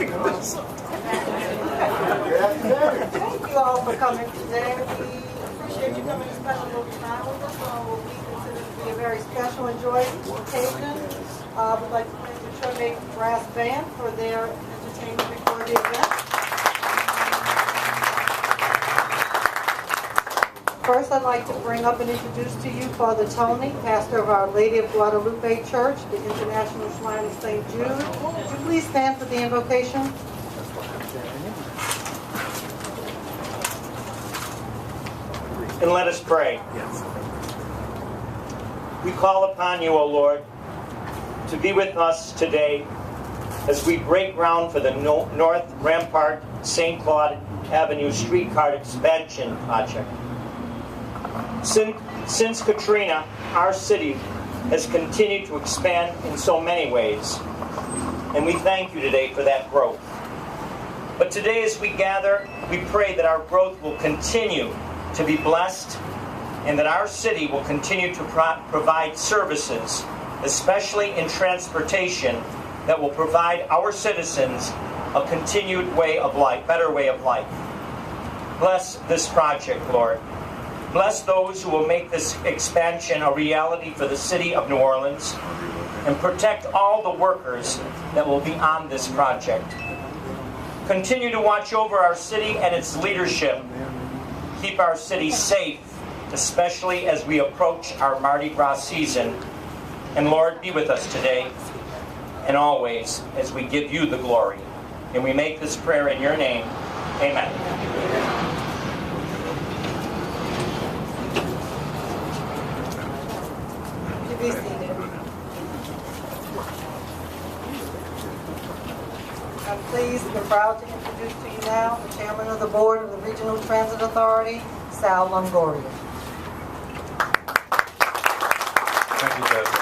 Thank you all for coming today. We appreciate you coming to spend a little time with us on what we consider to be a very special and joyful occasion. We'd like to thank the Trevor Brass Band for their entertainment before the event. First, I'd like to bring up and introduce to you Father Tony, pastor of Our Lady of Guadalupe Church, the International Shrine of St. Jude. Would you please stand for the invocation? And let us pray. We call upon you, O Lord, to be with us today as we break ground for the North Rampart St. Claude Avenue Streetcar Expansion Project. Since Katrina, our city has continued to expand in so many ways, and we thank you today for that growth. But today as we gather, we pray that our growth will continue to be blessed and that our city will continue to provide services, especially in transportation, that will provide our citizens a continued way of life, better way of life. Bless this project, Lord. Bless those who will make this expansion a reality for the city of New Orleans, and protect all the workers that will be on this project. Continue to watch over our city and its leadership. Keep our city safe, especially as we approach our Mardi Gras season. And Lord, be with us today and always as we give you the glory. And we make this prayer in your name. Amen. Be seated. I'm pleased and proud to introduce to you now the Chairman of the Board of the Regional Transit Authority, Sal Longoria. Thank you, Joseph.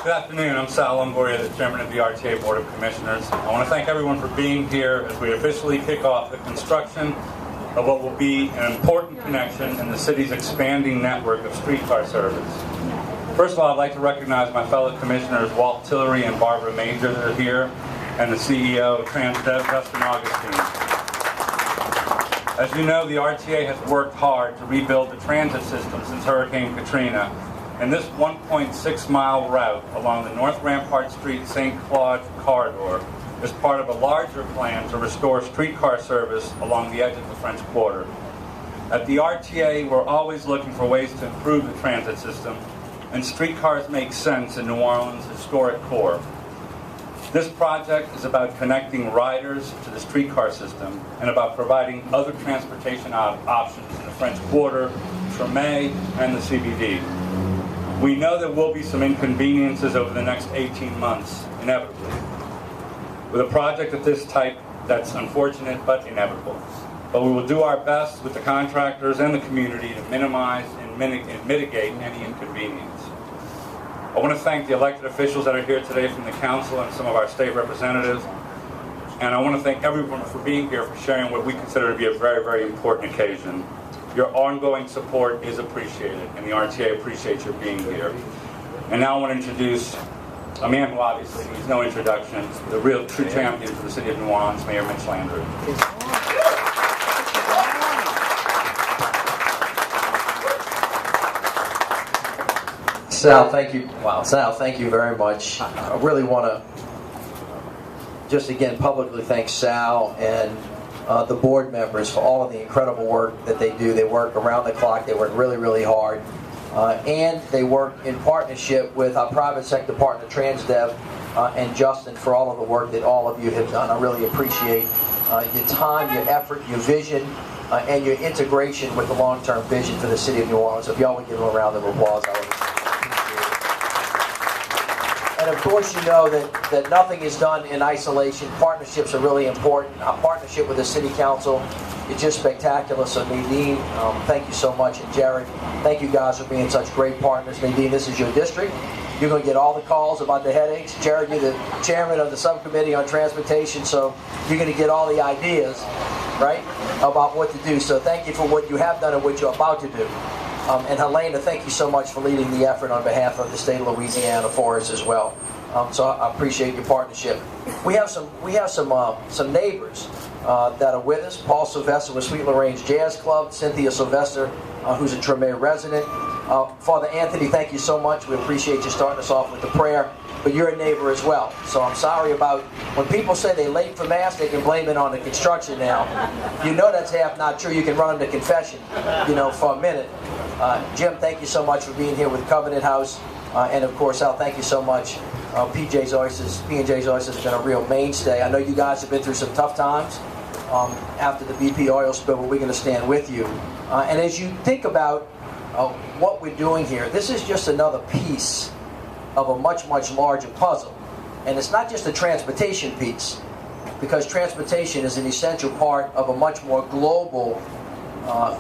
Good afternoon. I'm Sal Longoria, the Chairman of the RTA Board of Commissioners. I want to thank everyone for being here as we officially kick off the construction of what will be an important connection in the city's expanding network of streetcar service. First of all, I'd like to recognize my fellow commissioners, Walt Tillery and Barbara Major, that are here, and the CEO of Transdev, Dustin Augustine. As you know, the RTA has worked hard to rebuild the transit system since Hurricane Katrina, and this 1.6-mile route along the North Rampart Street St. Claude corridor is part of a larger plan to restore streetcar service along the edge of the French Quarter. At the RTA, we're always looking for ways to improve the transit system, and streetcars make sense in New Orleans' historic core. This project is about connecting riders to the streetcar system and about providing other transportation options in the French Quarter, Treme, and the CBD. We know there will be some inconveniences over the next 18 months, inevitably. With a project of this type, that's unfortunate but inevitable. But we will do our best with the contractors and the community to minimize and mitigate any inconvenience. I want to thank the elected officials that are here today from the council and some of our state representatives. And I want to thank everyone for being here, for sharing what we consider to be a very, very important occasion. Your ongoing support is appreciated, and the RTA appreciates your being here. And now I want to introduce a man who obviously needs no introduction, the real true champion for the city of New Orleans, Mayor Mitch Landrieu. Sal, thank you. Wow, Sal, thank you very much. I really want to just again publicly thank Sal and the board members for all of the incredible work that they do. They work around the clock. They work really, really hard. And they work in partnership with our private sector partner, Transdev, and Justin for all of the work that all of you have done. I really appreciate your time, your effort, your vision, and your integration with the long-term vision for the city of New Orleans. So if y'all would give them a round of applause, I would appreciate it. And of course, you know that nothing is done in isolation. Partnerships are really important. Our partnership with the City Council is just spectacular. So Nadine, thank you so much. And Jared, thank you guys for being such great partners. Nadine, this is your district. You're going to get all the calls about the headaches. Jared, you're the chairman of the subcommittee on transportation, so you're going to get all the ideas, right, about what to do. So thank you for what you have done and what you're about to do. And Helena, thank you so much for leading the effort on behalf of the state of Louisiana for us as well. So I appreciate your partnership. We have some neighbors that are with us. Paul Sylvester with Sweet Lorraine's Jazz Club, Cynthia Sylvester, who's a Treme resident. Father Anthony, thank you so much. We appreciate you starting us off with the prayer. But you're a neighbor as well. So I'm sorry about when people say they're late for Mass, they can blame it on the construction now. You know that's half not true. You can run them to confession, for a minute. Jim, thank you so much for being here with Covenant House. And of course, Al, thank you so much. P&J's Oysters has been a real mainstay. I know you guys have been through some tough times after the BP oil spill, but we're going to stand with you. And as you think about what we're doing here, this is just another piece of a much, much larger puzzle. And it's not just a transportation piece, because transportation is an essential part of a much more global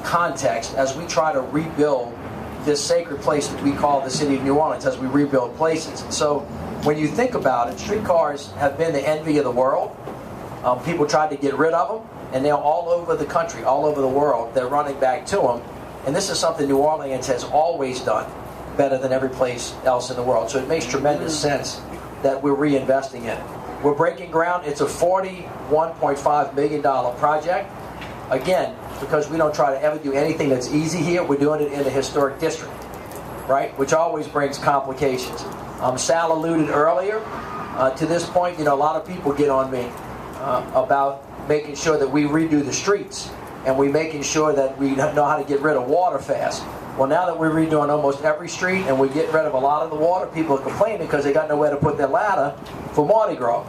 context as we try to rebuild this sacred place that we call the city of New Orleans, as we rebuild places. So when you think about it, streetcars have been the envy of the world. People tried to get rid of them, and they're all over the country, all over the world. They're running back to them. And this is something New Orleans has always done better than every place else in the world. So it makes tremendous sense that we're reinvesting in it. We're breaking ground. It's a $41.5 million project. Again, because we don't try to ever do anything that's easy here, we're doing it in the historic district, right? Which always brings complications. Sal alluded earlier to this point. A lot of people get on me about making sure that we redo the streets and we making sure that we know how to get rid of water fast. Well, now that we're redoing almost every street and we're getting rid of a lot of the water, people are complaining because they got nowhere to put their ladder for Mardi Gras.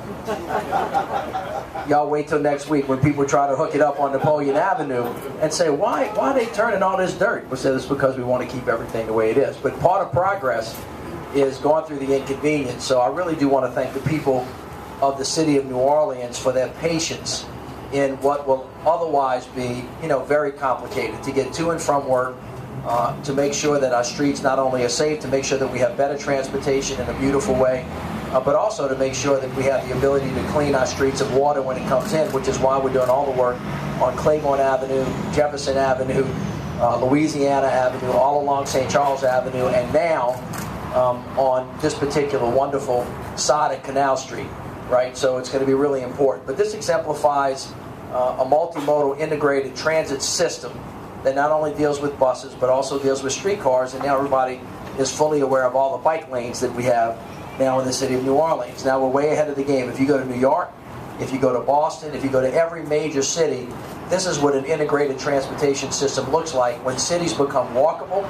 Y'all wait till next week when people try to hook it up on Napoleon Avenue and say, why are they turning all this dirt? We say it's because we want to keep everything the way it is. But part of progress is going through the inconvenience. So I really do want to thank the people of the city of New Orleans for their patience in what will otherwise be, very complicated to get to and from work, to make sure that our streets not only are safe, to make sure that we have better transportation in a beautiful way, but also to make sure that we have the ability to clean our streets of water when it comes in, which is why we're doing all the work on Claiborne Avenue, Jefferson Avenue, Louisiana Avenue, all along St. Charles Avenue, and now on this particular wonderful side of Canal Street, right? So it's going to be really important. But this exemplifies a multimodal integrated transit system that not only deals with buses, but also deals with streetcars, and now everybody is fully aware of all the bike lanes that we have now in the city of New Orleans. Now we're way ahead of the game. If you go to New York, if you go to Boston, if you go to every major city, this is what an integrated transportation system looks like when cities become walkable,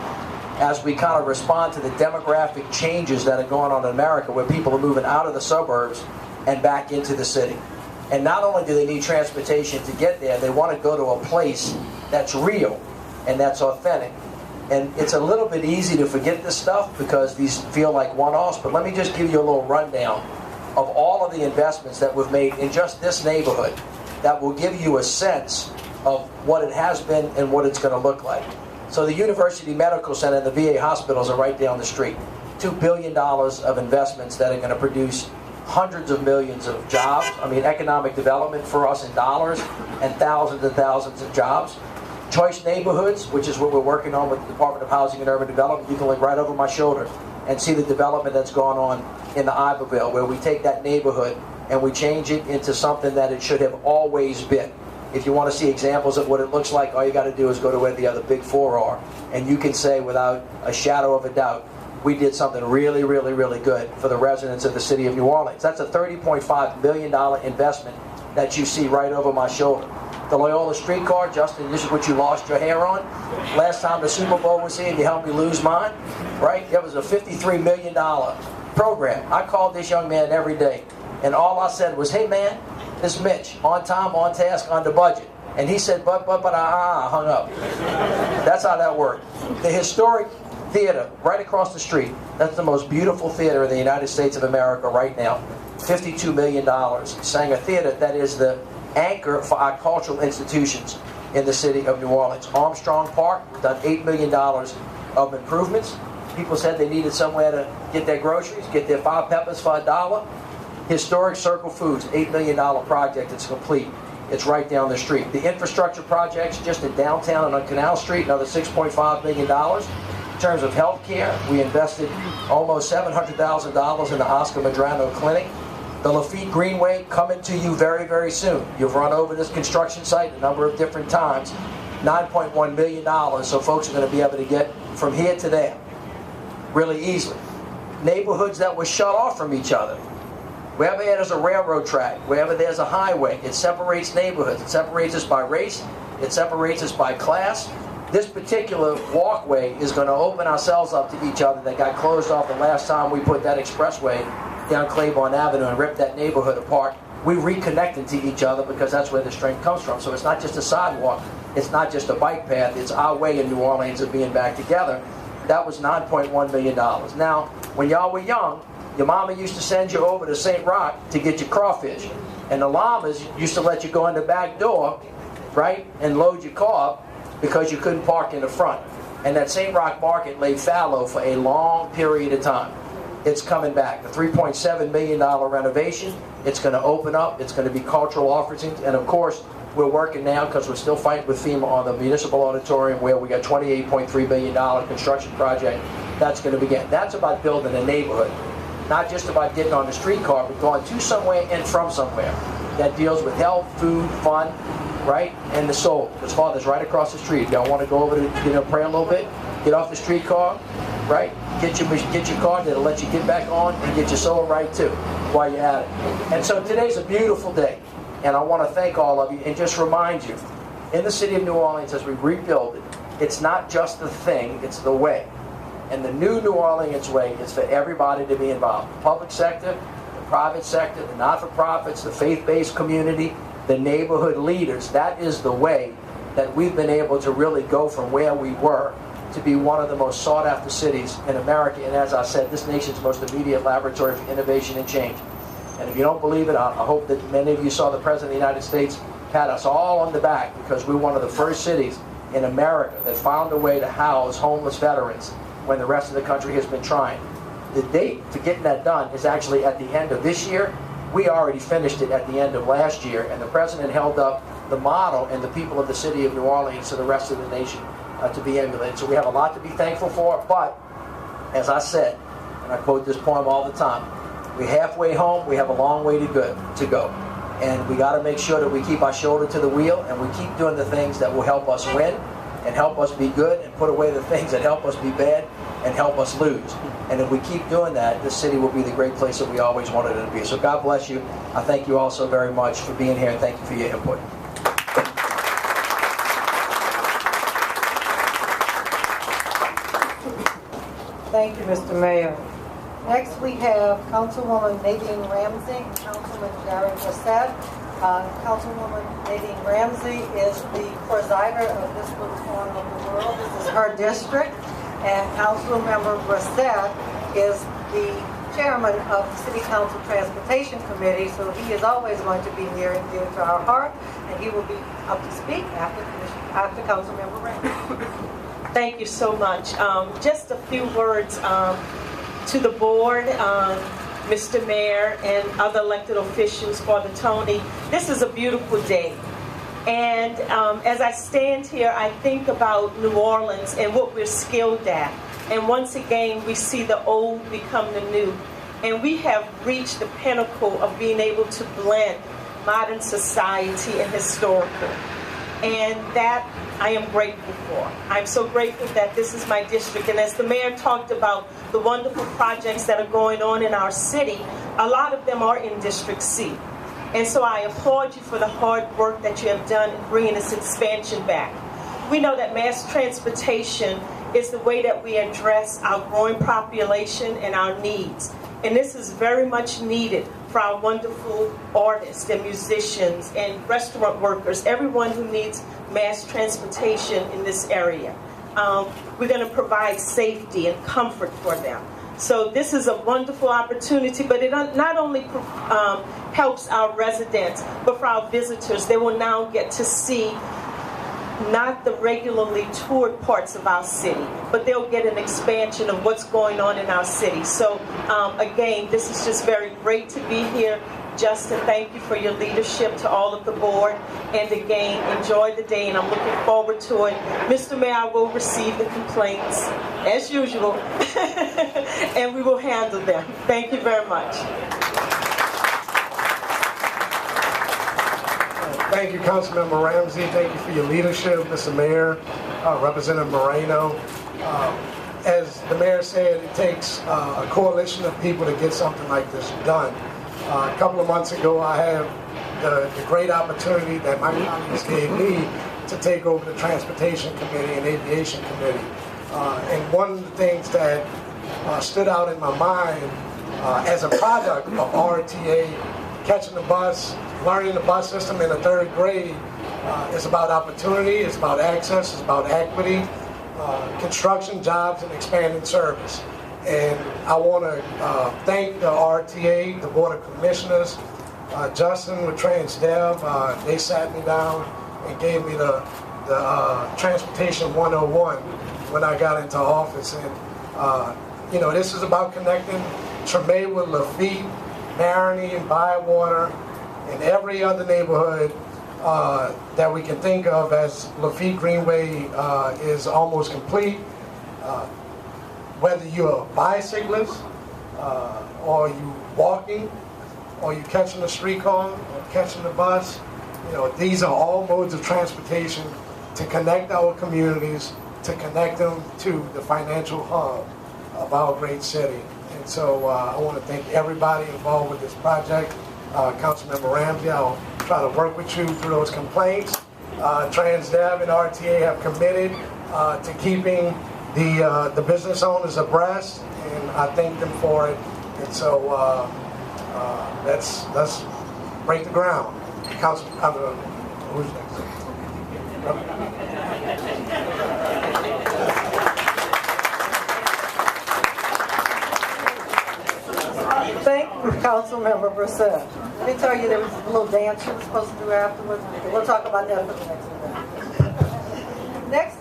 as we kind of respond to the demographic changes that are going on in America, where people are moving out of the suburbs and back into the city. And not only do they need transportation to get there, they want to go to a place that's real and that's authentic. And it's a little bit easy to forget this stuff because these feel like one-offs, but let me just give you a little rundown of all of the investments that we've made in just this neighborhood that will give you a sense of what it has been and what it's going to look like. So the University Medical Center and the VA hospitals are right down the street. $2 billion of investments that are going to produce hundreds of millions of jobs. Economic development for us in dollars, and thousands of jobs. Choice neighborhoods, which is what we're working on with the Department of Housing and Urban Development. You can look right over my shoulder and see the development that's gone on in the Iberville, where we take that neighborhood and we change it into something that it should have always been. If you want to see examples of what it looks like, all you got to do is go to where the other big four are, and you can say without a shadow of a doubt, we did something really, really, really good for the residents of the city of New Orleans. That's a $30.5 million investment that you see right over my shoulder. The Loyola Streetcar, Justin, this is what you lost your hair on. Last time the Super Bowl was here, you helped me lose mine, right? It was a $53 million program. I called this young man every day, and all I said was, hey man, this is Mitch, on time, on task, on the budget. And he said, but, hung up. That's how that worked. The historic theater right across the street, that's the most beautiful theater in the United States of America right now. $52 million. Sang a theater that is the anchor for our cultural institutions in the city of New Orleans. Armstrong Park, done $8 million of improvements. People said they needed somewhere to get their groceries, get their 5 peppers for $1. Historic Circle Foods, $8 million project. It's complete. It's right down the street. The infrastructure projects just in downtown and on Canal Street, another $6.5 million. terms of health care, we invested almost $700,000 in the Oscar Madrano Clinic. The Lafitte Greenway coming to you very, very soon. You've run over this construction site a number of different times. $9.1 million, so folks are going to be able to get from here to there really easily. Neighborhoods that were shut off from each other. Wherever there's a railroad track, wherever there's a highway, it separates neighborhoods. It separates us by race. It separates us by class. This particular walkway is going to open ourselves up to each other that got closed off the last time we put that expressway down Claiborne Avenue and ripped that neighborhood apart. We reconnected to each other because that's where the strength comes from. So it's not just a sidewalk. It's not just a bike path. It's our way in New Orleans of being back together. That was $9.1 million. Now, when y'all were young, your mama used to send you over to St. Roch to get your crawfish. And the llamas used to let you go in the back door, right, and load your car up because you couldn't park in the front. And that St. Roch market lay fallow for a long period of time. It's coming back. The $3.7 million renovation, it's going to open up. It's going to be cultural offerings. And of course, we're working now because we're still fighting with FEMA on the municipal auditorium where we got $28.3 billion construction project. That's going to begin. That's about building a neighborhood. Not just about getting on the streetcar, but going to somewhere and from somewhere. That deals with health, food, fun, right? And the soul. His father's right across the street. Y'all want to go over to pray a little bit? Get off the streetcar, right? Get your car that'll let you get back on and get your soul right too while you're at it. And so today's a beautiful day. And I want to thank all of you and just remind you, in the city of New Orleans, as we rebuild it, it's not just the thing, it's the way. And the new New Orleans way is for everybody to be involved. The public sector, the private sector, the not-for-profits, the faith-based community, the neighborhood leaders. That is the way that we've been able to really go from where we were to be one of the most sought-after cities in America. And as I said, this nation's most immediate laboratory for innovation and change. And if you don't believe it, I hope that many of you saw the President of the United States pat us all on the back because we're one of the first cities in America that found a way to house homeless veterans when the rest of the country has been trying. The date for getting that done is actually at the end of this year. We already finished it at the end of last year, and the President held up the model and the people of the city of New Orleans to the rest of the nation to be emulated. So we have a lot to be thankful for, but as I said, and I quote this poem all the time, we're halfway home, we have a long way to go. And we got to make sure that we keep our shoulder to the wheel and we keep doing the things that will help us win and help us be good and put away the things that help us be bad and help us lose. And if we keep doing that, this city will be the great place that we always wanted it to be. So God bless you. I thank you all so very much for being here and thank you for your input. Thank you, Mr. Mayor. Next, we have Councilwoman Nadine Ramsey and Councilman Gary Brissett. Councilwoman Nadine Ramsey is the presider of this little corner of the world. This is her district. And Councilmember Brissett is the chairman of the City Council Transportation Committee, so he is always going to be near and dear to our heart, and he will be up to speak after Councilmember Ramsey. Thank you so much. Just a few words to the board, Mr. Mayor, and other elected officials for the Tony. This is a beautiful day. And as I stand here, I think about New Orleans and what we're skilled at. And once again, we see the old become the new. And we have reached the pinnacle of being able to blend modern society and historical. And that I am grateful for. I'm so grateful that this is my district. And as the mayor talked about the wonderful projects that are going on in our city, a lot of them are in District C. And so I applaud you for the hard work that you have done in bringing this expansion back. We know that mass transportation is the way that we address our growing population and our needs. And this is very much needed for our wonderful artists and musicians and restaurant workers, everyone who needs mass transportation in this area. We're going to provide safety and comfort for them. So this is a wonderful opportunity, but it not only helps our residents, but for our visitors, they will now get to see not the regularly toured parts of our city, but they'll get an expansion of what's going on in our city. So again, this is just very great to be here. Justin, thank you for your leadership, to all of the board, and again, enjoy the day, and I'm looking forward to it. Mr. Mayor, I will receive the complaints, as usual, and we will handle them. Thank you very much. Thank you, Councilmember Ramsey. Thank you for your leadership, Mr. Mayor, Representative Moreno. As the mayor said, it takes a coalition of people to get something like this done. A couple of months ago, I had the great opportunity that my colleagues gave me to take over the Transportation Committee and Aviation Committee. And one of the things that stood out in my mind as a product of RTA, catching the bus, learning the bus system in the 3rd grade, is about opportunity, it's about access, it's about equity, construction, jobs, and expanding service. And I want to thank the RTA, the Board of Commissioners, Justin with TransDev. They sat me down and gave me the Transportation 101 when I got into office. And, you know, this is about connecting Treme with Lafitte, Marigny, and Bywater, and every other neighborhood that we can think of, as Lafitte Greenway is almost complete. Whether you're a bicyclist, or you walking, or you catching a streetcar, or catching a bus, you know, these are all modes of transportation to connect our communities, to connect them to the financial hub of our great city. And so I want to thank everybody involved with this project. Councilmember Ramsey, I'll try to work with you through those complaints. TransDev and RTA have committed to keeping the business owners abreast, and I thank them for it. And so let's break the ground. Who's next? Thank you, Councilmember Brissett. Let me tell you, there was a little dance you were supposed to do afterwards. We'll talk about that for the next event. Next,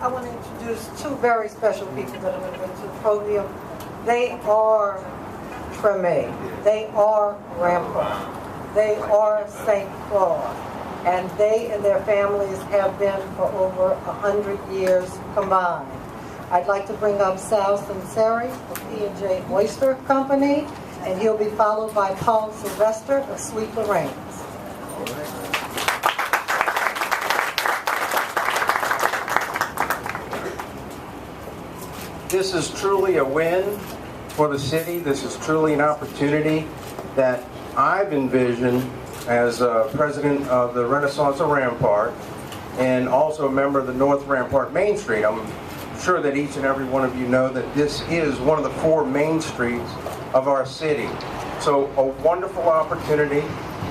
I want to introduce 2 very special people that are going to bring to the podium. They are Treme. They are Rampart. They are St. Claude. And they and their families have been for over 100 years combined. I'd like to bring up Sal Sinceri of P&J Oyster Company, and he'll be followed by Paul Sylvester of Sweet Lorraine's. This is truly a win for the city. This is truly an opportunity that I've envisioned as president of the Renaissance of Rampart, and also a member of the North Rampart Main Street. I'm sure that each and every one of you know that this is one of the 4 main streets of our city. So a wonderful opportunity,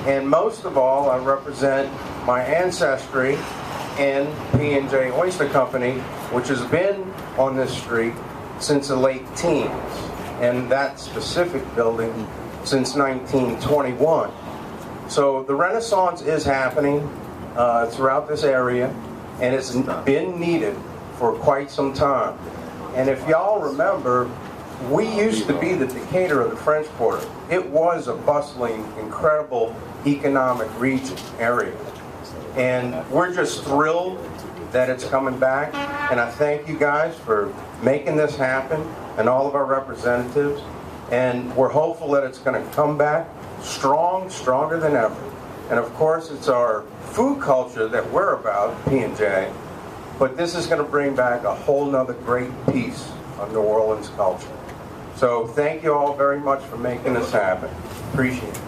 and most of all, I represent my ancestry in P&J Oyster Company, which has been on this street since the late teens, and that specific building since 1921. So the Renaissance is happening throughout this area, and it's been needed for quite some time. And if y'all remember, we used to be the Decatur of the French Quarter. It was a bustling, incredible economic region area. And we're just thrilled that it's coming back. And I thank you guys for making this happen, and all of our representatives. And we're hopeful that it's going to come back strong, stronger than ever. And of course, it's our food culture that we're about, P&J. But this is going to bring back a whole nother great piece of New Orleans culture. So thank you all very much for making this happen. Appreciate it.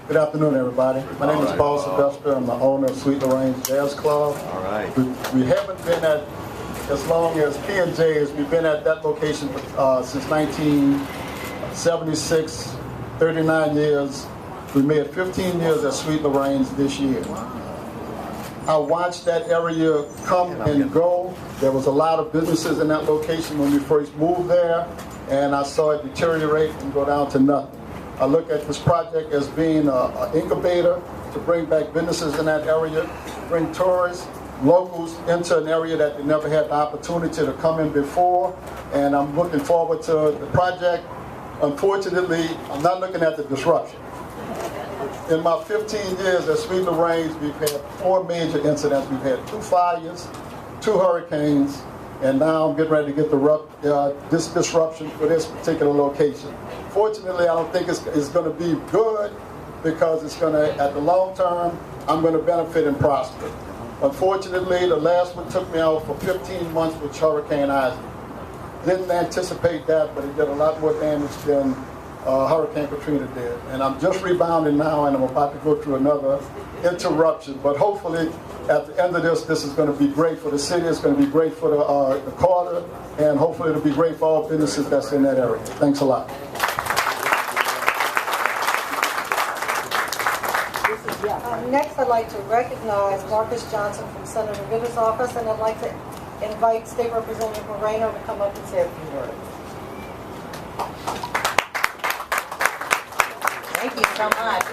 Good afternoon, everybody. My name is Paul Sylvester. I'm the owner of Sweet Lorraine's Jazz Club. All right. We haven't been at, as long as P&J is, we've been at that location since 1976, 39 years. We made 15 years at Sweet Lorraine's this year. I watched that area come and go. There was a lot of businesses in that location when we first moved there, and I saw it deteriorate and go down to nothing. I look at this project as being an incubator to bring back businesses in that area, bring tourists, locals into an area that they never had the opportunity to come in before, and I'm looking forward to the project. Unfortunately, I'm not looking at the disruption. In my 15 years at Sweet Lorraine's, we've had 4 major incidents. We've had 2 fires, 2 hurricanes, and now I'm getting ready to get this disruption for this particular location. Fortunately, I don't think it's going to be good, because it's going to, at the long term, I'm going to benefit and prosper. Unfortunately, the last one took me out for 15 months with Hurricane Isaac. Didn't anticipate that, but it did a lot more damage than Hurricane Katrina did. And I'm just rebounding now, and I'm about to go through another interruption. But hopefully, at the end of this is going to be great for the city, it's going to be great for the quarter, and hopefully it'll be great for all businesses that's in that area. Thanks a lot. Next, I'd like to recognize Marcus Johnson from Senator Vitta's office, and I'd like to invite State Representative Moreno to come up and say a few words. Thank you so much.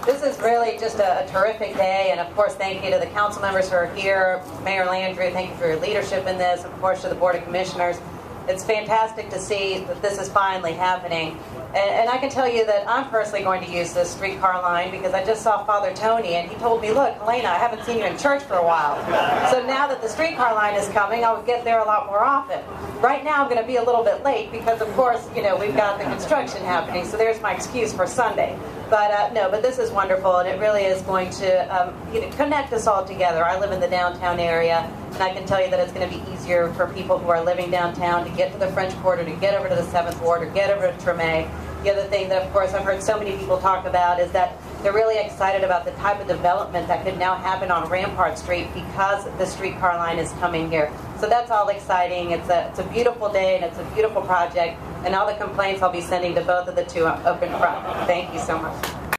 This is really just a terrific day, and of course thank you to the council members who are here. Mayor Landrieu, thank you for your leadership in this, of course to the Board of Commissioners. It's fantastic to see that this is finally happening. And I can tell you that I'm personally going to use this streetcar line, because I just saw Father Tony and he told me, look, Helena, I haven't seen you in church for a while. So now that the streetcar line is coming, I'll get there a lot more often. Right now I'm going to be a little bit late because, of course, you know, we've got the construction happening, so there's my excuse for Sunday. But no, but this is wonderful, and it really is going to connect us all together. I live in the downtown area, and I can tell you that it's going to be easier for people who are living downtown to get to the French Quarter, to get over to the 7th Ward, or get over to Treme. The other thing that, of course, I've heard so many people talk about is that they're really excited about the type of development that could now happen on Rampart Street because the streetcar line is coming here. So that's all exciting. It's a beautiful day, and it's a beautiful project. And all the complaints I'll be sending to both of the two up in front. Thank you so much.